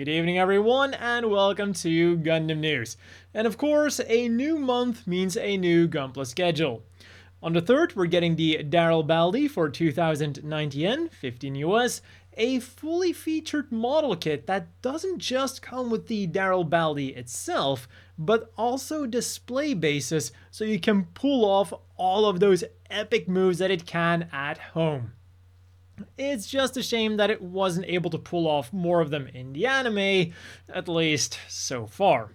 Good evening, everyone, and welcome to Gundam News. And of course, a new month means a new Gunpla schedule. On the 3rd, we're getting the Daryl Baldi for 2090 yen, 15 US, a fully featured model kit that doesn't just come with the Daryl Baldi itself, but also display bases so you can pull off all of those epic moves that it can at home. It's just a shame that it wasn't able to pull off more of them in the anime, at least so far.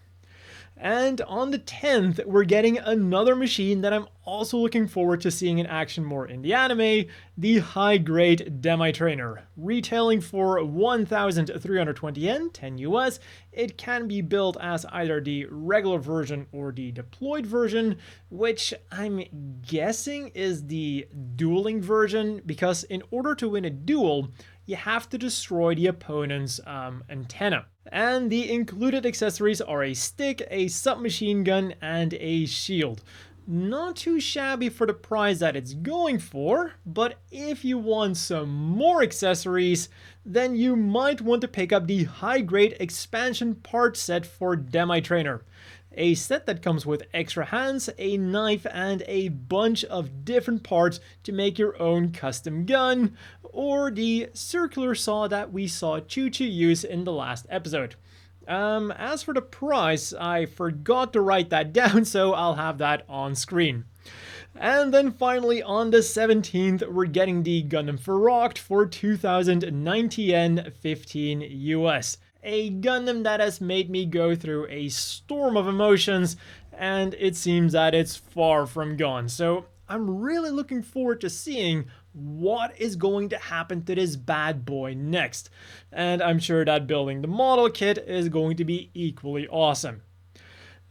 And on the 10th, we're getting another machine that I'm also looking forward to seeing in action more in the anime, the high-grade Demi-Trainer. Retailing for 1,320 yen, 10 US, it can be built as either the regular version or the deployed version, which I'm guessing is the dueling version, because in order to win a duel, you have to destroy the opponent's antenna. And the included accessories are a stick, a submachine gun, and a shield. Not too shabby for the price that it's going for, but if you want some more accessories, then you might want to pick up the high-grade expansion part set for Demi-Trainer. A set that comes with extra hands, a knife, and a bunch of different parts to make your own custom gun, or the circular saw that we saw Chuchu use in the last episode. As for the price, I forgot to write that down, so I'll have that on screen. And then finally on the 17th, we're getting the Gundam Verrückt for 2090 yen, 15 US. A Gundam that has made me go through a storm of emotions, and it seems that it's far from gone. So I'm really looking forward to seeing what is going to happen to this bad boy next. And I'm sure that building the model kit is going to be equally awesome.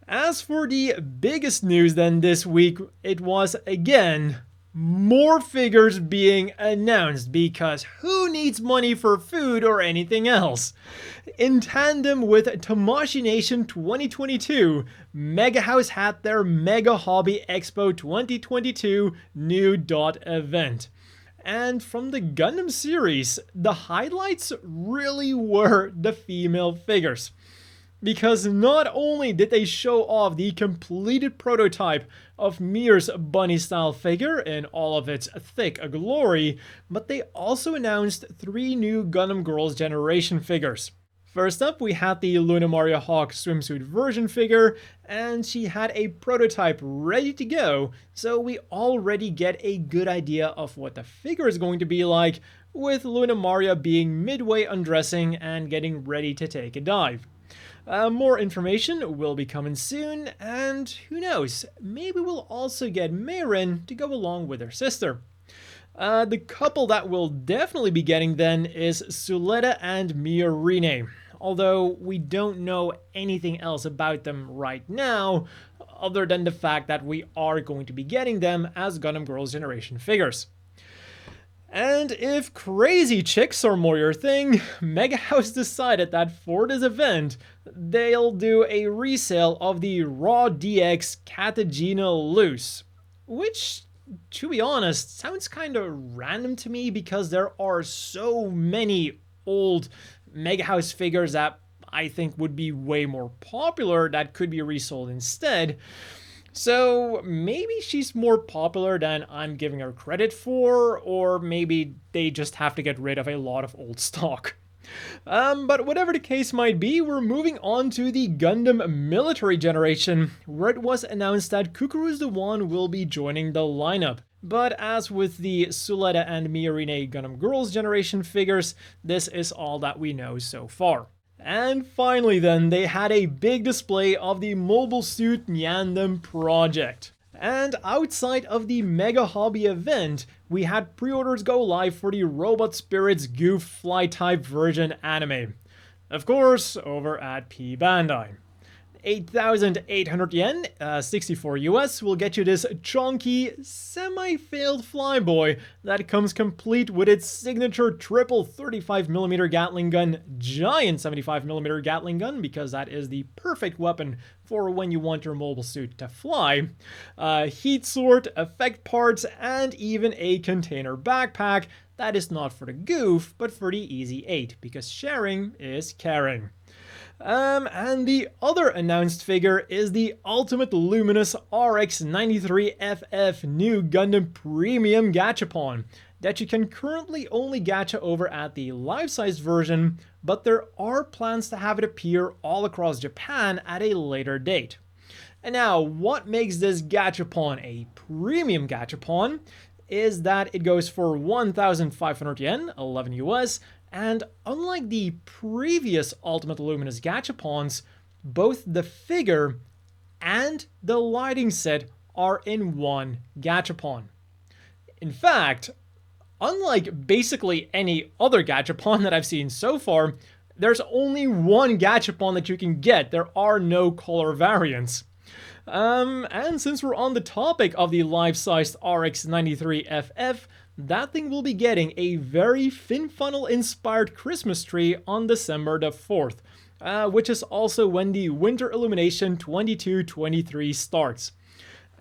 As for the biggest news then this week, it was again more figures being announced, because who needs money for food or anything else? In tandem with Tamashii Nation 2022, Mega House had their Mega Hobby Expo 2022 new dot event. And from the Gundam series, the highlights really were the female figures. Because not only did they show off the completed prototype of Mir's bunny-style figure in all of its thick glory, but they also announced 3 new Gundam Girls Generation figures. First up, we had the Lunamaria Hawk swimsuit version figure, and she had a prototype ready to go, so we already get a good idea of what the figure is going to be like, with Lunamaria being midway undressing and getting ready to take a dive. More information will be coming soon, and who knows, maybe we'll also get Mayrin to go along with her sister. The couple that we'll definitely be getting then is Suletta and Miorine, although we don't know anything else about them right now, other than the fact that we are going to be getting them as Gundam Girls Generation figures. And if crazy chicks are more your thing, Mega House decided that for this event, they'll do a resale of the Raw DX Katagina Loose, which, to be honest, sounds kind of random to me because there are so many old Mega House figures that I think would be way more popular that could be resold instead. So maybe she's more popular than I'm giving her credit for, or maybe they just have to get rid of a lot of old stock. But whatever the case might be, we're moving on to the Gundam Military Generation, where it was announced that Kukuru's the one will be joining the lineup. But as with the Suletta and Miorine Gundam Girls Generation figures, this is all that we know so far. And finally then, they had a big display of the Mobile Suit Nyandem project. And outside of the Mega Hobby event, we had pre-orders go live for the Robot Spirits Goof Fly Type version anime. Of course, over at P Bandai. 8,800 yen, 64 US, will get you this chunky, semi-failed flyboy that comes complete with its signature triple 35mm Gatling gun, giant 75mm Gatling gun, because that is the perfect weapon for when you want your mobile suit to fly, heat sword, effect parts, and even a container backpack that is not for the goof, but for the Easy 8, because sharing is caring. And the other announced figure is the Ultimate Luminous RX-93FF new Gundam Premium Gachapon that you can currently only gacha over at the life-size version, but there are plans to have it appear all across Japan at a later date. And now, what makes this gachapon a premium gachapon is that it goes for 1,500 yen, 11 US, and unlike the previous Ultimate Luminous gachapons, both the figure and the lighting set are in one gachapon. In fact, unlike basically any other gachapon that I've seen so far, there's only one gachapon that you can get. There are no color variants. And since we're on the topic of the life-sized RX-93FF, that thing will be getting a very fin-funnel-inspired Christmas tree on December the 4th, which is also when the Winter Illumination 22-23 starts.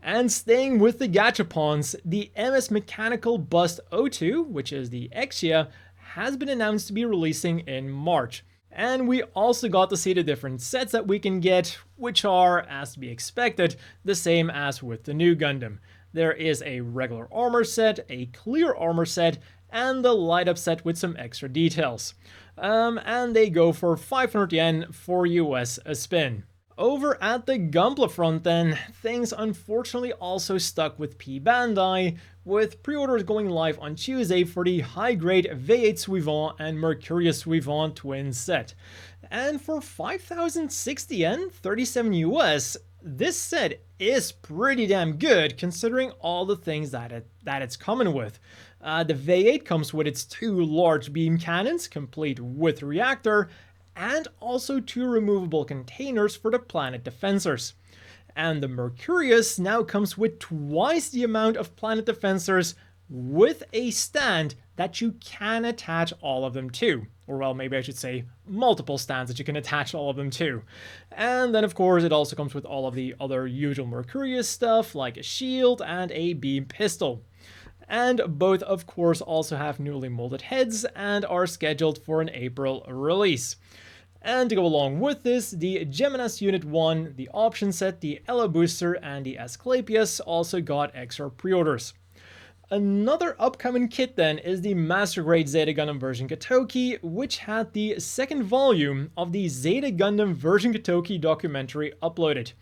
And staying with the gachapons, the MS Mechanical Bust 02, which is the Exia, has been announced to be releasing in March. And we also got to see the different sets that we can get, which are, as to be expected, the same as with the new Gundam. There is a regular armor set, a clear armor set, and the light up set with some extra details. And they go for 500 yen for US a spin. Over at the Gunpla front then, things unfortunately also stuck with P Bandai, with pre-orders going live on Tuesday for the high-grade V8 Suivant and Mercurius Suivant twin set. And for 5,060 yen, 37 US, this set is pretty damn good considering all the things that it's coming with. The V8 comes with its 2 large beam cannons, complete with reactor, and also 2 removable containers for the planet defensors. And the Mercurius now comes with twice the amount of planet defensors with a stand that you can attach all of them to. Or well, maybe I should say multiple stands that you can attach all of them to. And then of course it also comes with all of the other usual Mercurius stuff like a shield and a beam pistol. And both of course also have newly molded heads and are scheduled for an April release. And to go along with this, the Geminas Unit 1, the option set, the Ella Booster, and the Asclepius also got extra pre-orders. Another upcoming kit then is the Master Grade Zeta Gundam version Katoki, which had the second volume of the Zeta Gundam version Katoki documentary uploaded.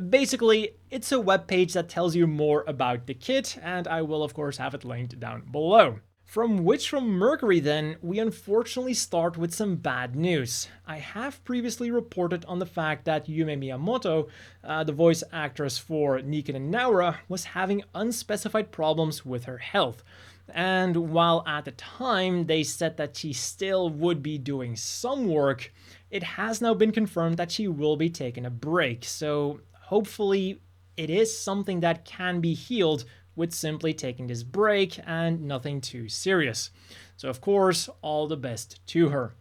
Basically, it's a webpage that tells you more about the kit, and I will of course have it linked down below. From Mercury then, we unfortunately start with some bad news. I have previously reported on the fact that Yume Miyamoto, the voice actress for Niken and Naura, was having unspecified problems with her health. And while at the time they said that she still would be doing some work, it has now been confirmed that she will be taking a break. So hopefully it is something that can be healed with simply taking this break and nothing too serious. So of course, all the best to her.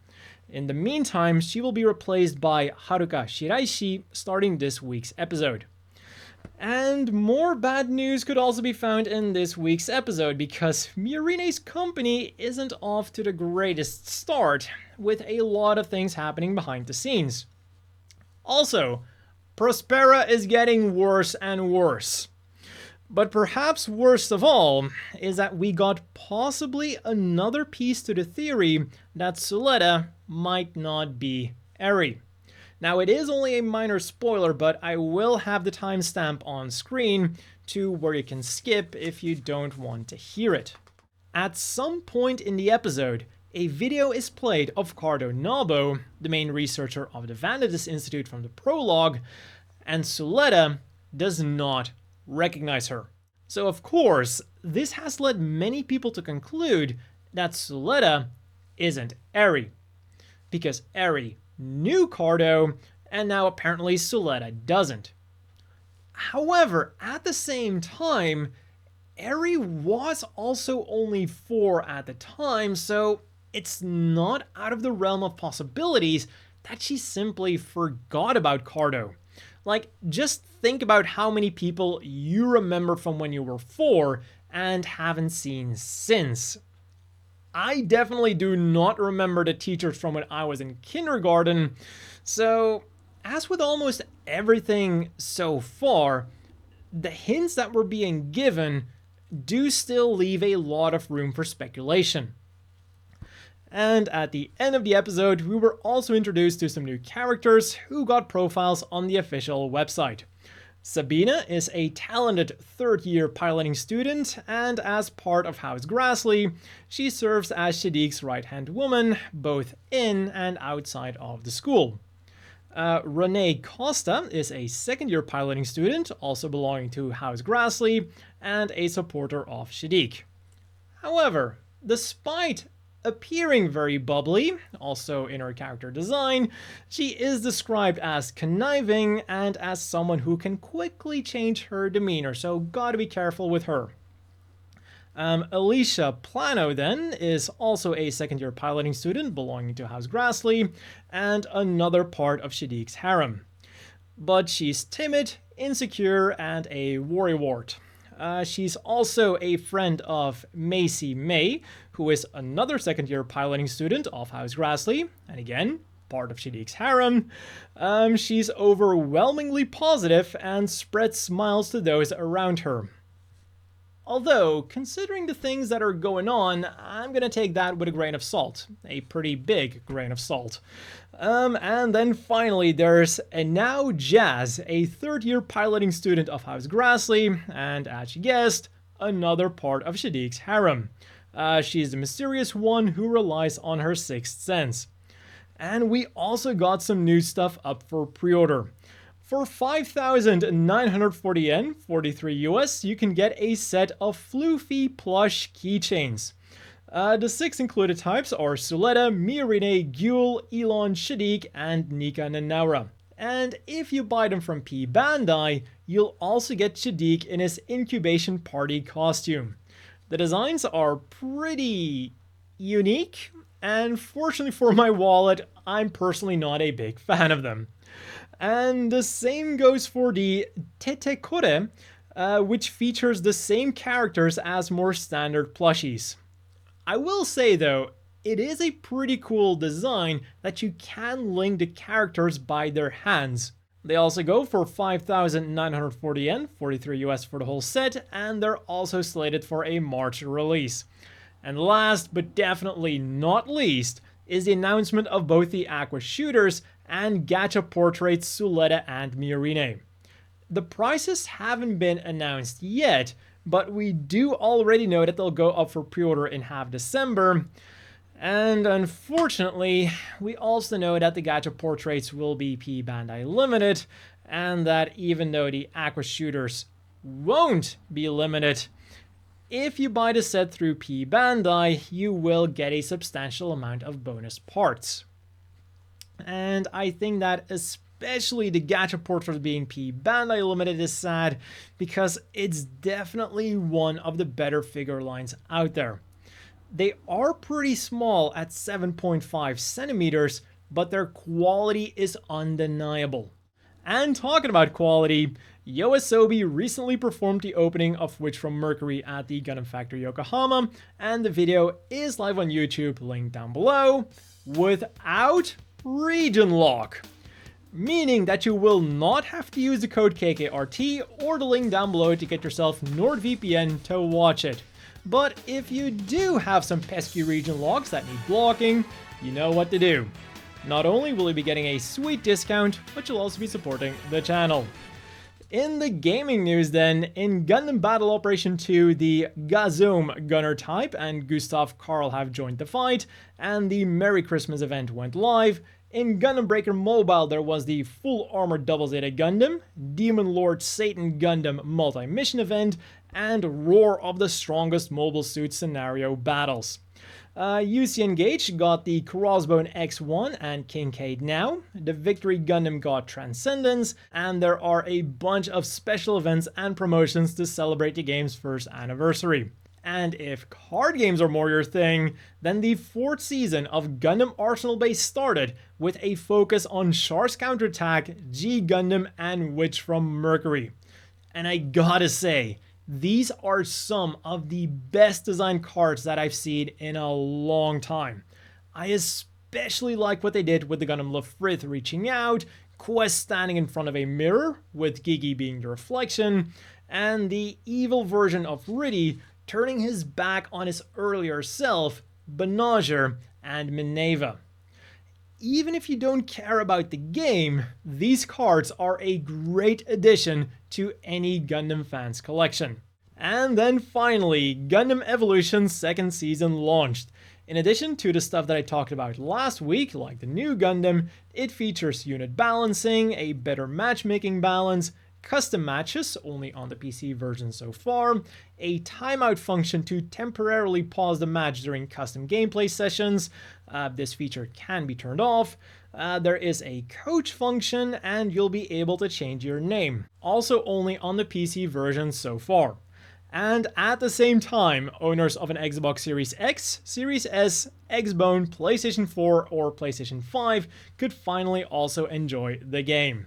In the meantime, she will be replaced by Haruka Shiraishi starting this week's episode. And more bad news could also be found in this week's episode because Miorine's company isn't off to the greatest start, with a lot of things happening behind the scenes. Also, Prospera is getting worse and worse. But perhaps worst of all is that we got possibly another piece to the theory that Suletta might not be Eri. Now it is only a minor spoiler, but I will have the timestamp on screen to where you can skip if you don't want to hear it. At some point in the episode, a video is played of Cardo Nabo, the main researcher of the Vanadis Institute from the prologue, and Suletta does not recognize her. So of course, this has led many people to conclude that Suletta isn't Eri, because Eri knew Cardo, and now apparently Suletta doesn't. However, at the same time, Eri was also only 4 at the time, so it's not out of the realm of possibilities that she simply forgot about Cardo. Like, just think about how many people you remember from when you were 4 and haven't seen since. I definitely do not remember the teachers from when I was in kindergarten, so as with almost everything so far, the hints that were being given do still leave a lot of room for speculation. And at the end of the episode, we were also introduced to some new characters who got profiles on the official website. Sabina is a talented third-year piloting student, and as part of House Grassley, she serves as Shadiq's right-hand woman, both in and outside of the school. Renee Costa is a second-year piloting student, also belonging to House Grassley, and a supporter of Shadiq. However, despite appearing very bubbly, also in her character design, she is described as conniving and as someone who can quickly change her demeanor, so gotta be careful with her. Alicia Plano then is also a second-year piloting student belonging to House Grassley and another part of Shadiq's harem. But she's timid, insecure, and a worrywart. She's also a friend of Macy May, who is another second-year piloting student of House Grassley, and again, part of Shadiq's harem. She's overwhelmingly positive and spreads smiles to those around her. Although, considering the things that are going on, I'm gonna take that with a grain of salt. A pretty big grain of salt. And then finally, there's now Jazz, a third-year piloting student of House Grassley, and as you guessed, another part of Shadiq's harem. She's the mysterious one who relies on her sixth sense. And we also got some new stuff up for pre-order. For 5,940 yen, 43 US, you can get a set of Floofy plush keychains. The 6 included types are Suletta, Miorine, Gyul, Elon, Shadiq, and Nika Nanaura. And if you buy them from P Bandai, you'll also get Shadiq in his incubation party costume. The designs are pretty unique, and fortunately for my wallet, I'm personally not a big fan of them. And the same goes for the Tetekore, which features the same characters as more standard plushies. I will say though, it is a pretty cool design that you can link the characters by their hands. They also go for 5,940 yen, 43 US for the whole set, and they're also slated for a March release. And last but definitely not least is the announcement of both the Aqua Shooters and Gacha Portraits Suletta and Miorine. The prices haven't been announced yet, but we do already know that they'll go up for pre-order in half December. And unfortunately, we also know that the Gacha Portraits will be P Bandai limited, and that even though the Aqua Shooters won't be limited, if you buy the set through P Bandai, you will get a substantial amount of bonus parts. And I think that especially the Gacha Portraits being P Bandai limited is sad, because it's definitely one of the better figure lines out there. They are pretty small at 7.5 centimeters, but their quality is undeniable. And talking about quality, YOASOBI recently performed the opening of Witch from Mercury at the Gundam Factory Yokohama, and the video is live on YouTube, linked down below, without region lock. Meaning that you will not have to use the code KKRT or the link down below to get yourself NordVPN to watch it. But if you do have some pesky region locks that need blocking, you know what to do. Not only will you be getting a sweet discount, but you'll also be supporting the channel. In the gaming news then, in Gundam Battle Operation 2, the Gazome gunner type and Gustav Karl have joined the fight, and the Merry Christmas event went live. In Gundam Breaker Mobile, there was the Full Armored Double Zeta Gundam, Demon Lord Satan Gundam multi-mission event, and Roar of the Strongest Mobile Suit scenario battles. UC Engage got the Crossbone X1 and Kincaid now, the Victory Gundam got Transcendence, and there are a bunch of special events and promotions to celebrate the game's first anniversary. And if card games are more your thing, then the 4th season of Gundam Arsenal Base started with a focus on Char's Counterattack, G Gundam, and Witch from Mercury. And I gotta say, These are some of the best designed cards that I've seen in a long time. I especially like what they did with the Gundam Lafrith reaching out, Quest standing in front of a mirror, with Gigi being the reflection, and the evil version of Riddy turning his back on his earlier self, Banagher and Minerva. Even if you don't care about the game, these cards are a great addition to any Gundam fan's collection. And then finally, Gundam Evolution 2nd Season launched. In addition to the stuff that I talked about last week, like the new Gundam, it features unit balancing, a better matchmaking balance, custom matches, only on the PC version so far, a timeout function to temporarily pause the match during custom gameplay sessions. This feature can be turned off. There is a coach function, and you'll be able to change your name. Also only on the PC version so far. And at the same time, owners of an Xbox Series X, Series S, Xbone, PlayStation 4, or PlayStation 5 could finally also enjoy the game.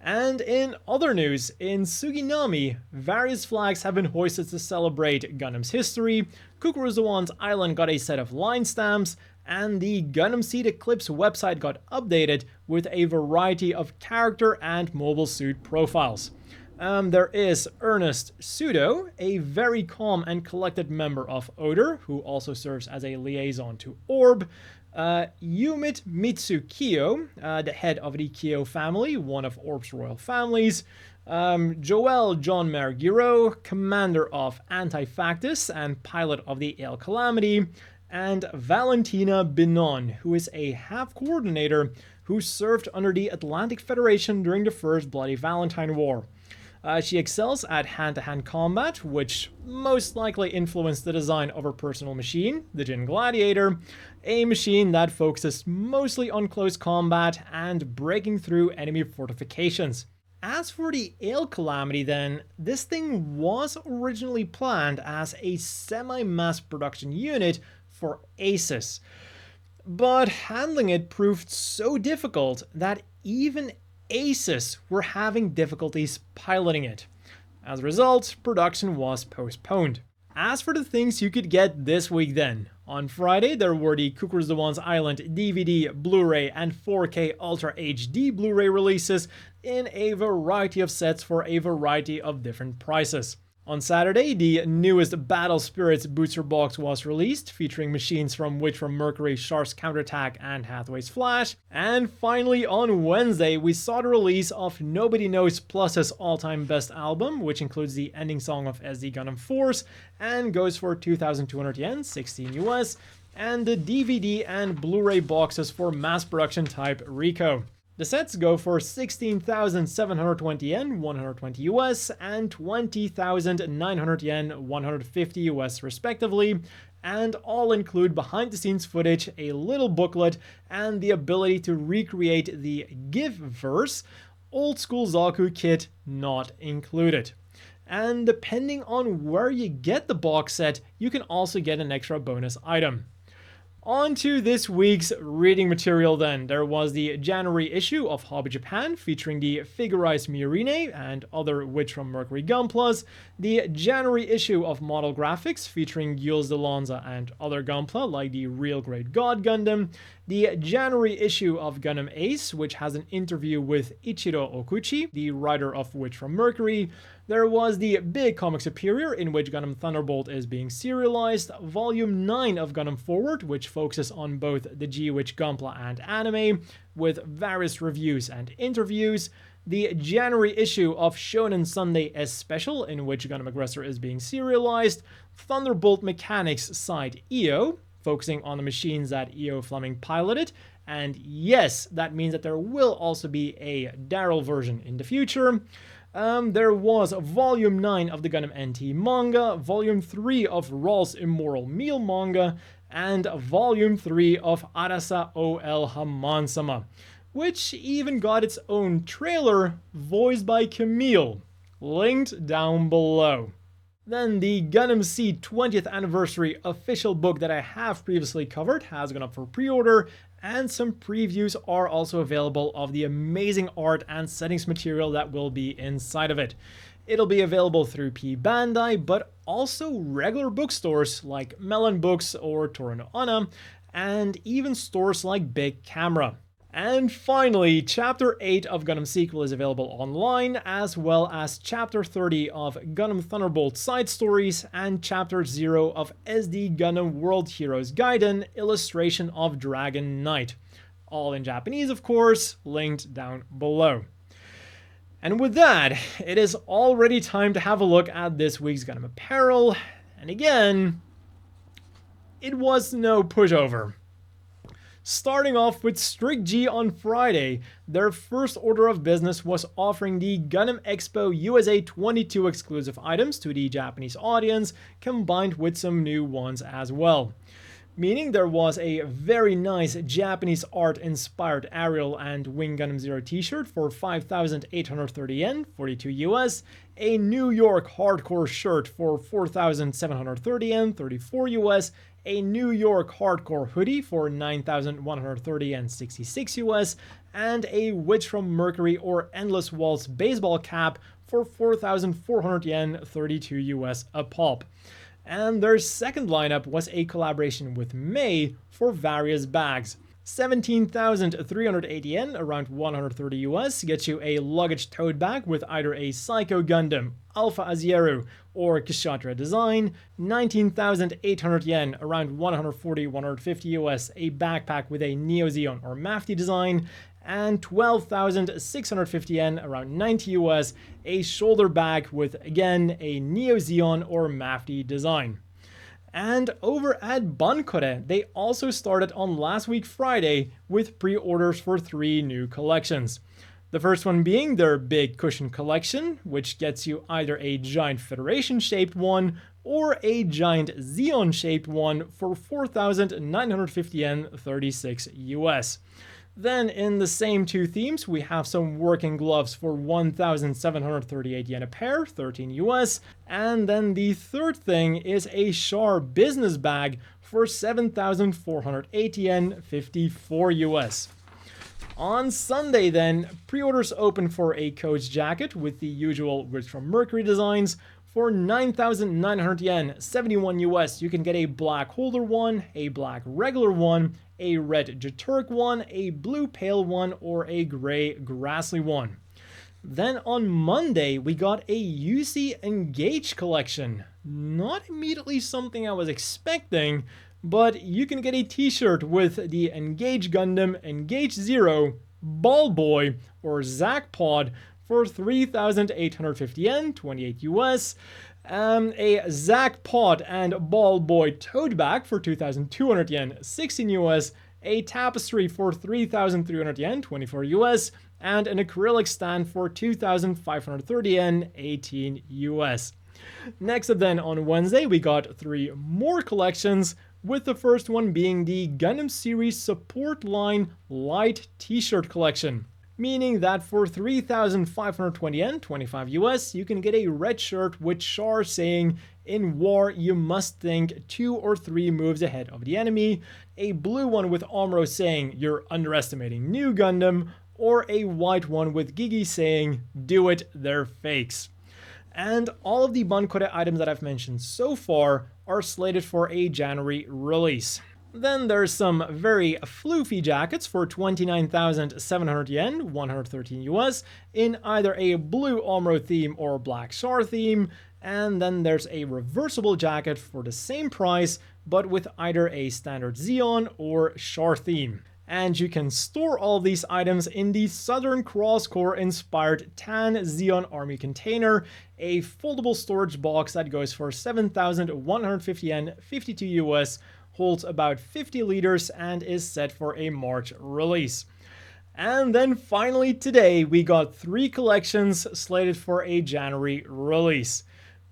And in other news, in Suginami, various flags have been hoisted to celebrate Gundam's history, Kukuruzawan's Island got a set of line stamps, and the Gundam Seed Eclipse website got updated with a variety of character and mobile suit profiles. There is Ernest Pseudo, a very calm and collected member of Oder, who also serves as a liaison to Orb, Yumit Mitsu Kyo, the head of the Kyo family, one of Orb's royal families, Joel John Mergiro, commander of Anti-Factus and pilot of the Ale Calamity, and Valentina Binon, who is a half coordinator who served under the Atlantic Federation during the First Bloody Valentine War. She excels at hand-to-hand combat, which most likely influenced the design of her personal machine, the Jin Gladiator, a machine that focuses mostly on close combat and breaking through enemy fortifications. As for the Ale Calamity then, this thing was originally planned as a semi-mass production unit for ASUS, but handling it proved so difficult that even ASUS were having difficulties piloting it. As a result, production was postponed. As for the things you could get this week then, on Friday there were the Kukuruzawan's Island DVD, Blu-ray, and 4K Ultra HD Blu-ray releases in a variety of sets for a variety of different prices. On Saturday, the newest Battle Spirits booster box was released, featuring machines from Witch from Mercury, Shar's Counterattack, and Hathaway's Flash. And finally, on Wednesday, we saw the release of Nobody Knows Plus's all-time best album, which includes the ending song of SD Gundam Force, and goes for 2,200 yen, 16 US, and the DVD and Blu-ray boxes for mass production type Rico. The sets go for 16,720 yen, 120 US, and 20,900 yen, 150 US respectively, and all include behind-the-scenes footage, a little booklet, and the ability to recreate the Give-verse, old-school Zaku kit not included. And depending on where you get the box set, you can also get an extra bonus item. On to this week's reading material then. There was the January issue of Hobby Japan featuring the figurized Miorine and other Witch from Mercury Gunplas, the January issue of Model Graphics featuring Jules de Lanza and other Gunpla like the Real Great God Gundam, the January issue of Gundam Ace, which has an interview with Ichiro Okuchi, the writer of Witch from Mercury. There was the Big Comic Superior, in which Gundam Thunderbolt is being serialized, Volume 9 of Gundam Forward, which focuses on both the G-Witch Gunpla and anime, with various reviews and interviews, the January issue of Shonen Sunday S Special, in which Gundam Aggressor is being serialized, Thunderbolt Mechanics Side EO, focusing on the machines that EO Fleming piloted, and yes, that means that there will also be a Daryl version in the future. There was Volume 9 of the Gundam NT manga, Volume 3 of Rawl's Immoral Meal manga, and Volume 3 of Arasa OL Haman-sama, which even got its own trailer voiced by Camille, linked down below. Then the Gundam Seed 20th Anniversary official book that I have previously covered has gone up for pre-order, and some previews are also available of the amazing art and settings material that will be inside of it. It'll be available through P Bandai, but also regular bookstores like Melon Books or Toronto Anna, and even stores like Big Camera. And finally, Chapter 8 of Gundam Sequel is available online, as well as Chapter 30 of Gundam Thunderbolt Side Stories and Chapter 0 of SD Gundam World Heroes Gaiden Illustration of Dragon Knight. All in Japanese, of course, linked down below. And with that, it is already time to have a look at this week's Gundam apparel. And again, it was no pushover. Starting off with Strict G on Friday, their first order of business was offering the Gundam Expo USA 22 exclusive items to the Japanese audience, combined with some new ones as well. Meaning there was a very nice Japanese art inspired Ariel and Wing Gundam Zero t-shirt for 5,830 yen, 42 US, a New York Hardcore shirt for 4,730 yen, 34 US, a New York Hardcore hoodie for 9,130 yen, 66 US, and a Witch from Mercury or Endless Waltz baseball cap for 4,400 yen, 32 US a pop. And their second lineup was a collaboration with May for various bags. 17,380 yen, around 130 US, gets you a luggage tote bag with either a Psycho Gundam, Alpha Azieru, or Kshatriya design. 19,800 yen, around 140-150 US, a backpack with a Neo Zeon or Mafti design. And 12,650 yen, around 90 US, a shoulder bag with, again, a Neo Zeon or Mafti design. And over at Bankore, they also started on last week Friday with pre-orders for 3 new collections. The first one being their Big Cushion collection, which gets you either a Giant Federation-shaped one or a Giant Zeon-shaped one for 4,950 yen, 36 US. Then in the same 2 themes, we have some working gloves for 1,738 yen a pair, 13 US. And then the third thing is a Char business bag for 7,480 yen, 54 US. On Sunday then, pre-orders open for a Coach jacket with the usual Witch from Mercury designs. For 9,900 yen, 71 US, you can get a black holder one, a black regular one, a red Jeturk one, a blue pale one, or a gray Grassly one. Then on Monday, we got a UC Engage collection. Not immediately something I was expecting, but you can get a t-shirt with the Engage Gundam, Engage Zero, Ball Boy, or Zack Pod for 3,850 yen, 28 US, a Zack Pod and Ball Boy tote bag for 2,200 yen, 16 US, a tapestry for 3,300 yen, 24 US, and an acrylic stand for 2,530 yen, 18 US. Next up then on Wednesday, we got 3 more collections, with the first one being the Gundam Series Support Line Light t-shirt collection. Meaning that for 3,520 yen, 25 US, you can get a red shirt with Char saying, "In war, you must think 2 or 3 moves ahead of the enemy," a blue one with Amuro saying, "You're underestimating New Gundam," or a white one with Gigi saying, "Do it, they're fakes." And all of the Bankore items that I've mentioned so far are slated for a January release. Then there's some very floofy jackets for 29,700 yen, 113 US, in either a blue Amuro theme or black Char theme. And then there's a reversible jacket for the same price, but with either a standard Zeon or Char theme. And you can store all these items in the Southern Cross Corps inspired Tan Zeon Army container, a foldable storage box that goes for 7,150 yen, 52 US, holds about 50 liters, and is set for a March release. And then finally today, we got 3 collections slated for a January release.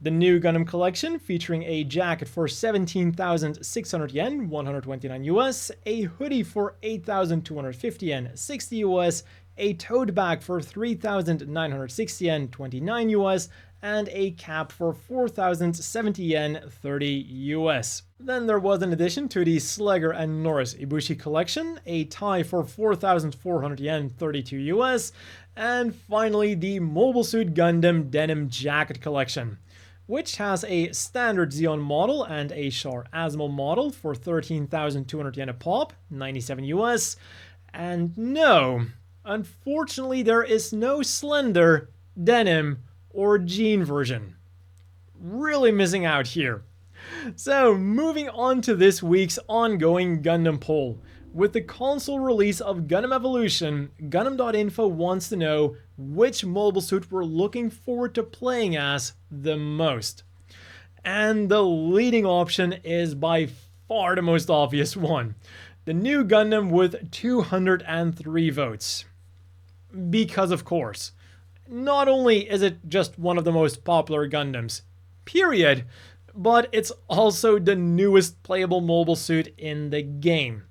The New Gundam collection featuring a jacket for 17,600 yen, 129 US, a hoodie for 8,250 yen, 60 US, a tote bag for 3,960 yen, 29 US, and a cap for 4,070 yen, 30 US. Then there was an addition to the Slegger and Norris Ibushi collection, a tie for 4,400 yen, 32 US, and finally the Mobile Suit Gundam Denim Jacket collection, which has a standard Zeon model and a Char Asimov model for 13,200 yen a pop, 97 US, and no, unfortunately there is no Slender, Denim, or Jean version. Really missing out here. So, moving on to this week's ongoing Gundam poll. With the console release of Gundam Evolution, Gundam.info wants to know which mobile suit we're looking forward to playing as the most. And the leading option is by far the most obvious one. The new Gundam with 203 votes. Because of course. Not only is it just one of the most popular Gundams, period, but it's also the newest playable mobile suit in the game.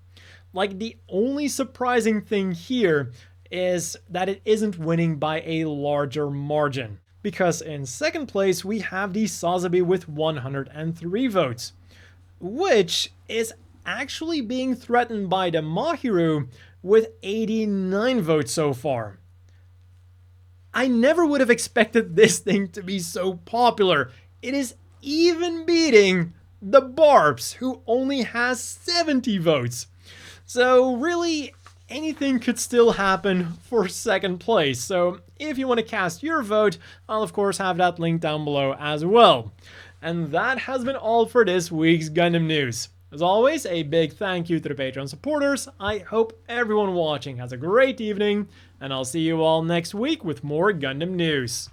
Like, the only surprising thing here is that it isn't winning by a larger margin. Because in second place, we have the Sazabi with 103 votes, which is actually being threatened by the Mahiru with 89 votes so far. I never would have expected this thing to be so popular. It is even beating the Barbs, who only has 70 votes. So really, anything could still happen for second place. So if you want to cast your vote, I'll of course have that link down below as well. And that has been all for this week's Gundam News. As always, a big thank you to the Patreon supporters. I hope everyone watching has a great evening, and I'll see you all next week with more Gundam News.